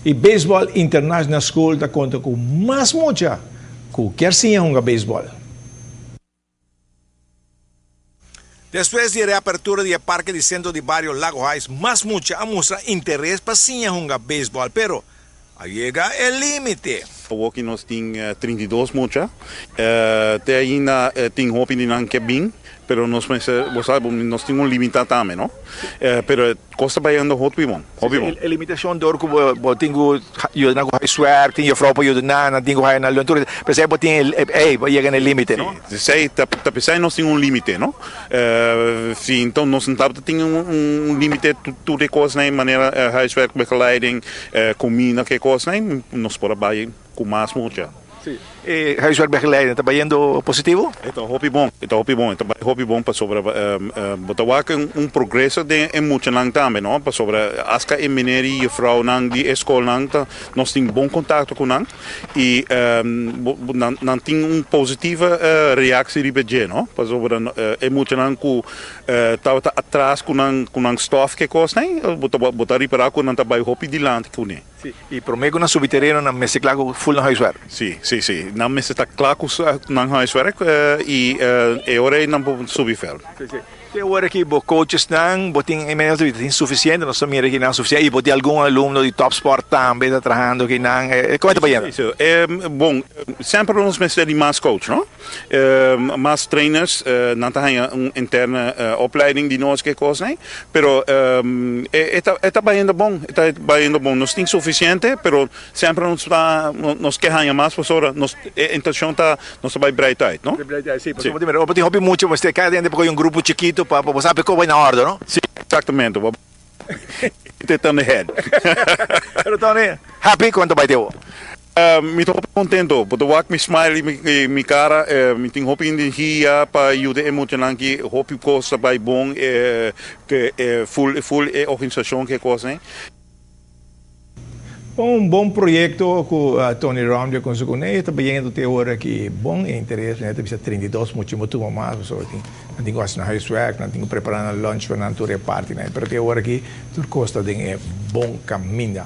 E Baseball International School está conta com mais muita que quer sim jogar beisebol. Después de la apertura del parque de centro de barrio Lago Heights, más mucha ha mostrado interés para sim jugar béisbol, pero llega el límite. Ook nós tem 32 mucha, até ainda tem hopi de não que bem, pero nós nós temos limitado também, não? Pero costa baiando hopi bom, hopi bom. A limitação do que eu tenho eu não gosto swear, tenho frau para eu não tenho que na lontura, mas eu tenho chega no limite, não? Sei, tá pensando nós temos limite, não? Sim, então nós não temos limite tudo coisa na maneira huiswerkbegeleiding, comida que coisa, nós podemos baiar com mais mucha. Sim. E huiswerkbegeleiding está baiando positivo? Então hopi bom, então hopi bom para sobre botar progresso de muito lang também, não? Para sobre as que meneer e vrouw nang die escola nang, nós temos bom contato com nang e não tem positiva reação de bem, não? Para sobre muito lang que tá atrás com nang stof que costa, né? Botar reparar com nang trabalho hopi de lante com né. E prometo na subterrâneo na mescla full na huiswerk. Sim. Na mesa está claro que não huiswerk e agora não subveld. E agora que os coaches não botem insuficiente, nós somos aqui não suficiente e botem algum aluno de top sport também está trabalhando que não, como é que está bom, sempre nós precisamos mais coach, não? Mais trainers, não tem uma interna opleiding de nós que coisa, né? Pero está baiando bom, nós temos suficiente, pero sempre nós queremos mais pessoas, nós intenção está nós vai breitheid, não? Sim, porque eu botem hobby muito, mas cada dia depois um grupo chiquito para saber como vai na ordem, não? Sim, exatamente. It's on the head. Pero Tony, happy quando vai ter o? Me estou contento, porque eu me smile mi cara, me tenho hope em dia para ajudar emocional que hope coisa vai bom, que full organização que coisa, né? Bom projeto com Tony Ramsey com o Cunei, está bem até agora que bom interesse, né? Tem 32 muito mais, pessoas não tem coisa na huiswerk, não tem preparando lunch para não ter parte, né? Porque agora que tudo custa de bom caminho.